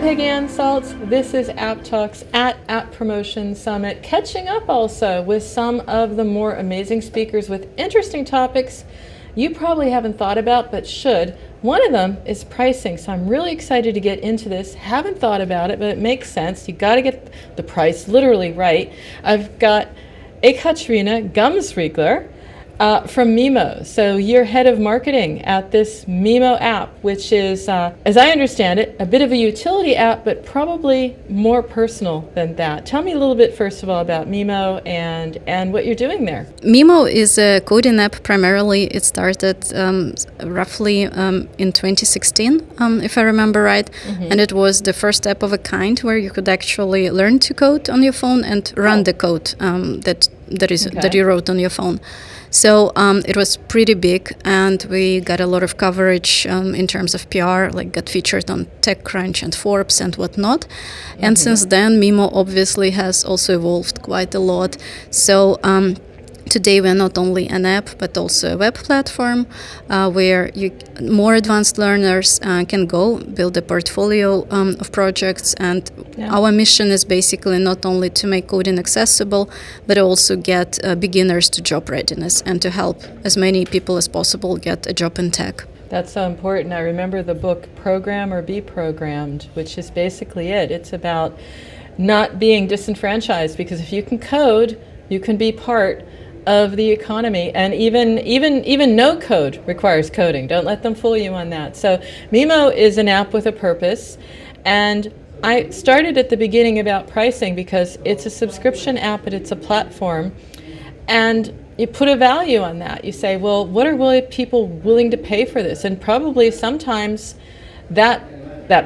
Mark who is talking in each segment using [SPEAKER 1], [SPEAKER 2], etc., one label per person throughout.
[SPEAKER 1] Peggy Anne Salz. This is App Talks at App Promotion Summit, catching up also with some of the more amazing speakers with interesting topics you probably haven't thought about but should. One of them is pricing, so I'm really excited to get into this. Haven't thought about it, but it makes sense. You got to get the price literally right. I've got Ekaterina Gamsriegler from Mimo. So you're head of marketing at this Mimo app, which is, as I understand it, a bit of a utility app, but probably more personal than that. Tell me a little bit, first of all, about Mimo and what you're doing there.
[SPEAKER 2] Mimo is a coding app primarily. It started roughly in 2016, if I remember right. Mm-hmm. And it was the first app of a kind where you could actually learn to code on your phone and run the code that you wrote on your phone. So it was pretty big, and we got a lot of coverage in terms of PR, like got featured on TechCrunch and Forbes and whatnot. Mm-hmm. And since then, Mimo obviously has also evolved quite a lot. So today we're not only an app, but also a web platform where more advanced learners can go build a portfolio of projects. And our mission is basically not only to make coding accessible, but also get beginners to job readiness and to help as many people as possible get a job in tech.
[SPEAKER 1] That's so important. I remember the book Program or Be Programmed, which is basically it. It's about not being disenfranchised, because if you can code, you can be part of the economy, and even no code requires coding. Don't let them fool you on that. So Mimo is an app with a purpose, and I started at the beginning about pricing because it's a subscription app, but it's a platform, and you put a value on that. You say, well, what are people willing to pay for this? And probably sometimes that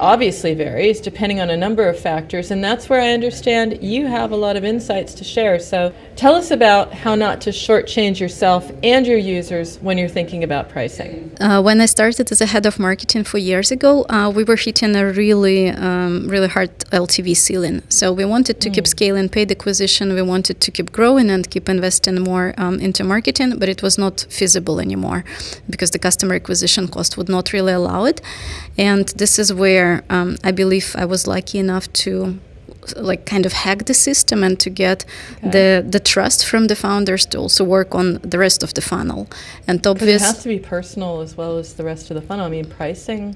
[SPEAKER 1] obviously varies depending on a number of factors, and that's where I understand you have a lot of insights to share. So tell us about how not to shortchange yourself and your users when you're thinking about pricing.
[SPEAKER 2] When I started as a head of marketing 4 years ago, we were hitting a really hard LTV ceiling. So we wanted to keep scaling paid acquisition, we wanted to keep growing and keep investing more into marketing, but it was not feasible anymore because the customer acquisition cost would not really allow it. And this is where I believe I was lucky enough to kind of hack the system and to get the trust from the founders to also work on the rest of the funnel. And obviously
[SPEAKER 1] it has to be personal as well as the rest of the funnel. I mean, pricing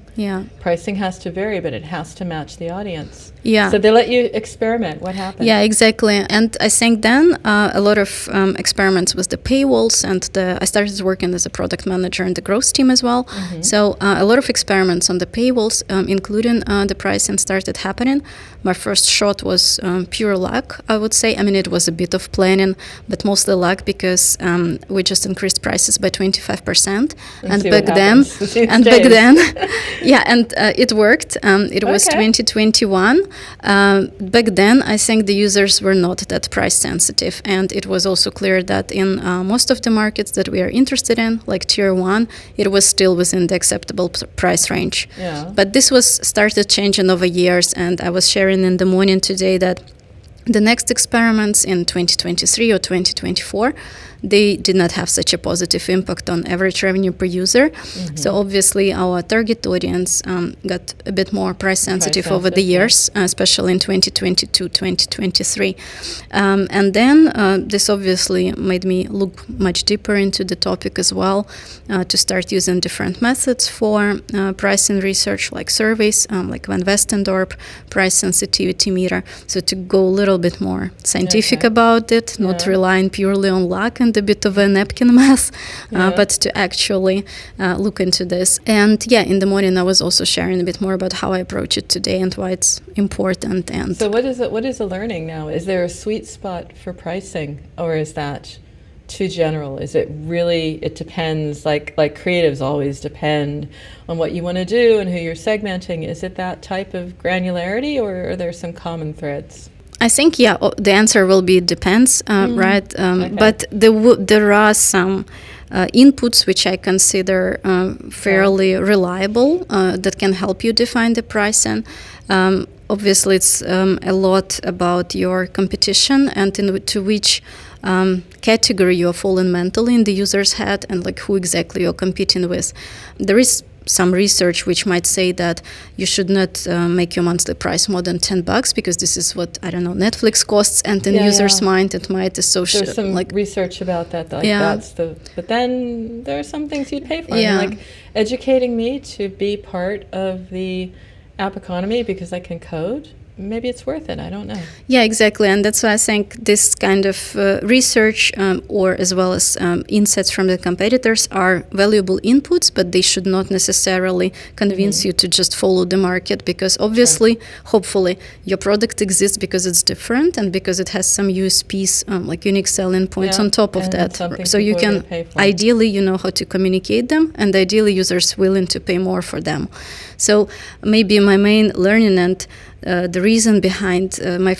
[SPEAKER 1] has to vary, but it has to match the audience.
[SPEAKER 2] Yeah.
[SPEAKER 1] So they let you experiment. What happened?
[SPEAKER 2] Yeah, exactly. And I think then a lot of experiments with the paywalls, and I started working as a product manager in the growth team as well. Mm-hmm. So a lot of experiments on the paywalls, including the pricing, started happening. My first shot was pure luck, I would say. I mean, it was a bit of planning, but mostly luck because we just increased prices by 25%. And back then, it worked. It was 2021. Back then, I think the users were not that price sensitive, and it was also clear that in most of the markets that we are interested in, like Tier 1, it was still within the acceptable price range. Yeah. But this was started changing over years, and I was sharing in the morning today that the next experiments in 2023 or 2024, they did not have such a positive impact on average revenue per user. Mm-hmm. So obviously our target audience got a bit more price sensitive over the years, especially in 2022, 2023. And then this obviously made me look much deeper into the topic as well, to start using different methods for pricing research, like surveys, like Van Westendorp price sensitivity meter. So to go a little bit more scientific about it, not relying purely on luck and a bit of a napkin math, but to actually look into this. And in the morning I was also sharing a bit more about how I approach it today and why it's important. And
[SPEAKER 1] so what is the learning now? Is there a sweet spot for pricing, or is that too general? Is it really, it depends, like creatives always depend on what you want to do and who you're segmenting? Is it that type of granularity, or are there some common threads?
[SPEAKER 2] I think, the answer will be depends, right? But there are some inputs which I consider fairly reliable that can help you define the pricing. Obviously, it's a lot about your competition and into which category you are falling mentally in the user's head, and like who exactly you're competing with. There is some research which might say that you should not make your monthly price more than $10 because this is what, I don't know, Netflix costs, and in users' mind it might associate.
[SPEAKER 1] There's some research about that. But then there are some things you'd pay for. I mean, like educating me to be part of the app economy because I can code. Maybe it's worth it. I don't know. Yeah,
[SPEAKER 2] exactly. And that's why I think this kind of research or as well as insights from the competitors are valuable inputs, but they should not necessarily convince you to just follow the market because obviously, hopefully, your product exists because it's different and because it has some USPs, like unique selling points on top of that. So you can, ideally, you know how to communicate them, and ideally users willing to pay more for them. So maybe my main learning and the reason behind my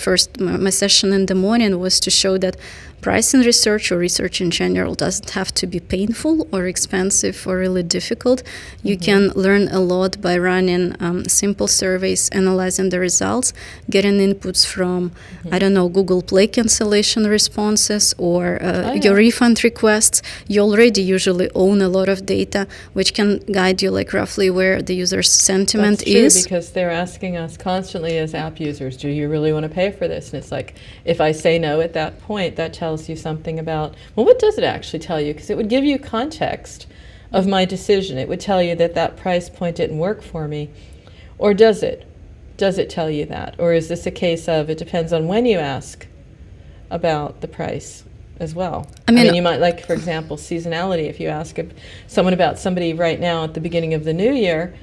[SPEAKER 2] session in the morning was to show that pricing research or research in general doesn't have to be painful or expensive or really difficult. You can learn a lot by running simple surveys, analyzing the results, getting inputs from, I don't know, Google Play cancellation responses or your refund requests. You already usually own a lot of data, which can guide you like roughly where the user's sentiment is.
[SPEAKER 1] That's true, because they're asking us constantly as app users, do you really want to pay for this? And it's like, if I say no at that point, that tells you something about, well, what does it actually tell you? Because it would give you context of my decision. It would tell you that that price point didn't work for me. Or does it? Does it tell you that? Or is this a case of it depends on when you ask about the price as well? I mean you might, like, for example, seasonality. If you ask someone about somebody right now at the beginning of the new year,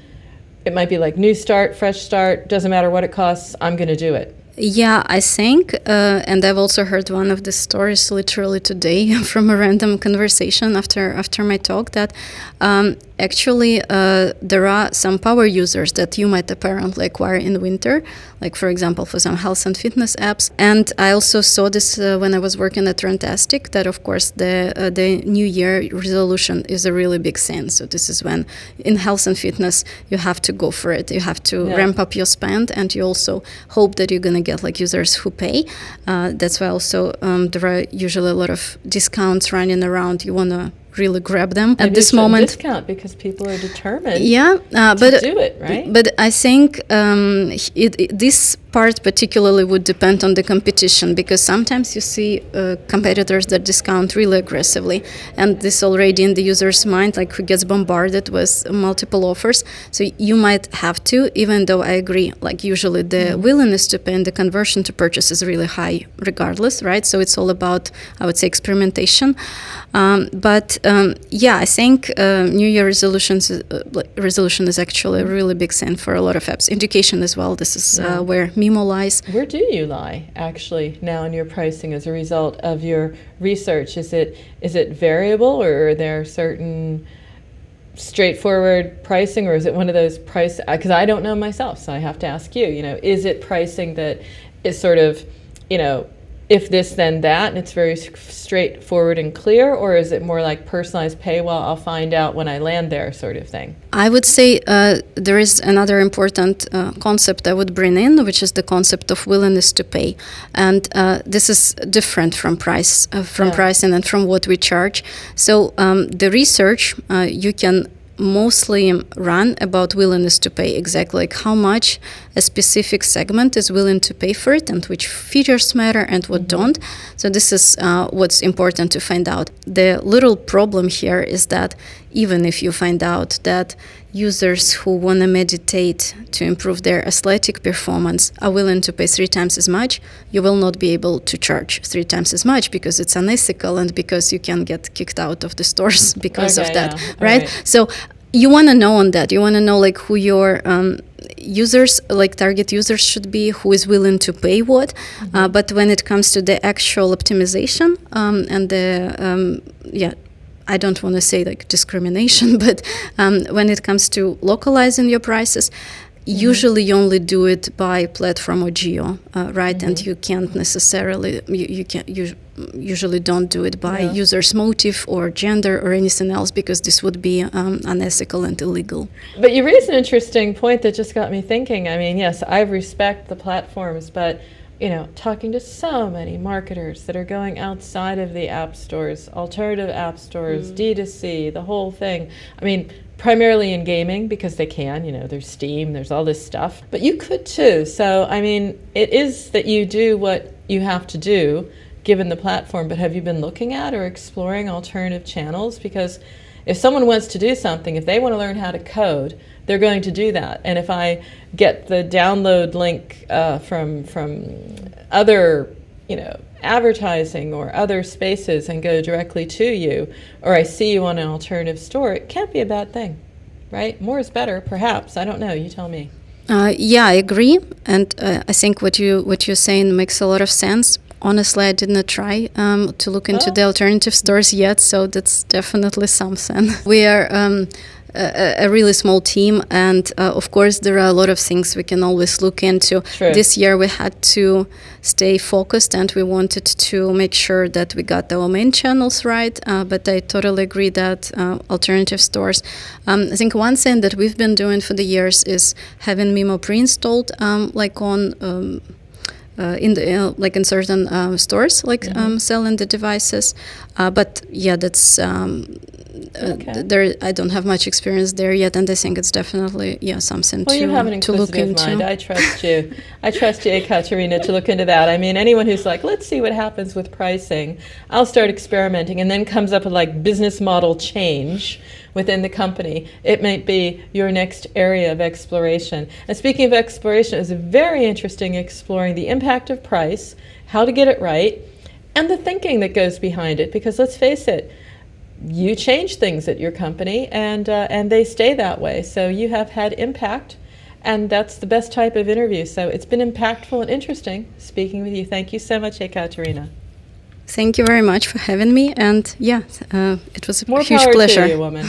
[SPEAKER 1] it might be like new start, fresh start, doesn't matter what it costs, I'm going to do it.
[SPEAKER 2] Yeah, I think, and I've also heard one of the stories literally today from a random conversation after my talk that actually there are some power users that you might apparently acquire in winter, like for example for some health and fitness apps. And I also saw this when I was working at Rantastic, that of course the New Year resolution is a really big sin. So this is when in health and fitness you have to go for it. You have to ramp up your spend, and you also hope that you're going to get like users who pay. That's why also there are usually a lot of discounts running around. You want to really grab them at this moment.
[SPEAKER 1] Discount because people are determined
[SPEAKER 2] to
[SPEAKER 1] do it, right?
[SPEAKER 2] But I think this part particularly would depend on the competition, because sometimes you see competitors that discount really aggressively, and this already in the user's mind, like who gets bombarded with multiple offers. So you might have to, even though I agree, like usually the willingness to pay and the conversion to purchase is really high regardless, right? So it's all about, I would say, experimentation. I think New Year resolution is actually a really big sin for a lot of apps. Education as well. This is where Mimo lies.
[SPEAKER 1] Where do you lie actually now in your pricing as a result of your research? Is it variable, or are there certain straightforward pricing, or is it one of those price? Because I don't know myself, so I have to ask you. Is it pricing that is sort of, if this then that, and it's very straightforward and clear, or is it more like personalized pay? Well, I'll find out when I land there, sort of thing?
[SPEAKER 2] I would say there is another important concept I would bring in, which is the concept of willingness to pay, and this is different from pricing and from what we charge. So the research you can mostly run about willingness to pay, exactly like how much a specific segment is willing to pay for it and which features matter and what don't. So this is what's important to find out. The little problem here is that even if you find out that users who want to meditate to improve their athletic performance are willing to pay 3 times as much, you will not be able to charge 3 times as much because it's unethical and because you can get kicked out of the stores because of that, right? So you want to know on that. You want to know like who your users, like target users should be, who is willing to pay what. But when it comes to the actual optimization and the, I don't want to say like discrimination, but when it comes to localizing your prices, usually you only do it by platform or geo, right? And you can't necessarily, you usually don't do it by user's motive or gender or anything else, because this would be unethical and illegal.
[SPEAKER 1] But you raised an interesting point that just got me thinking. I mean, yes, I respect the platforms, but talking to so many marketers that are going outside of the app stores, alternative app stores, D2C, the whole thing. I mean, primarily in gaming because they can, there's Steam, there's all this stuff. But you could too. So, I mean, it is that you do what you have to do given the platform, but have you been looking at or exploring alternative channels? Because if someone wants to do something, if they want to learn how to code, they're going to do that. And if I get the download link from other, advertising or other spaces and go directly to you, or I see you on an alternative store, it can't be a bad thing, right? More is better, perhaps. I don't know. You tell me.
[SPEAKER 2] Yeah, I agree, and I think what you're saying makes a lot of sense. Honestly, I did not try to look into the alternative stores yet, so that's definitely something. We are a really small team, and of course there are a lot of things we can always look into.
[SPEAKER 1] True.
[SPEAKER 2] This year we had to stay focused, and we wanted to make sure that we got our main channels right, but I totally agree that alternative stores. I think one thing that we've been doing for the years is having Mimo pre-installed like on in certain stores, like selling the devices. But yeah, that's there. I don't have much experience there yet, and I think it's definitely something
[SPEAKER 1] to you have an
[SPEAKER 2] look into.
[SPEAKER 1] Mind. I trust you. I trust you, Ekaterina, to look into that. I mean, anyone who's like, let's see what happens with pricing, I'll start experimenting, and then comes up with like business model change within the company. It might be your next area of exploration. And speaking of exploration, it's very interesting exploring the impact of price, how to get it right, and the thinking that goes behind it. Because let's face it, you change things at your company, and they stay that way. So you have had impact, and that's the best type of interview. So it's been impactful and interesting speaking with you. Thank you so much, Ekaterina.
[SPEAKER 2] Thank you very much for having me, and it was a
[SPEAKER 1] More
[SPEAKER 2] huge
[SPEAKER 1] power
[SPEAKER 2] pleasure.
[SPEAKER 1] to you, woman.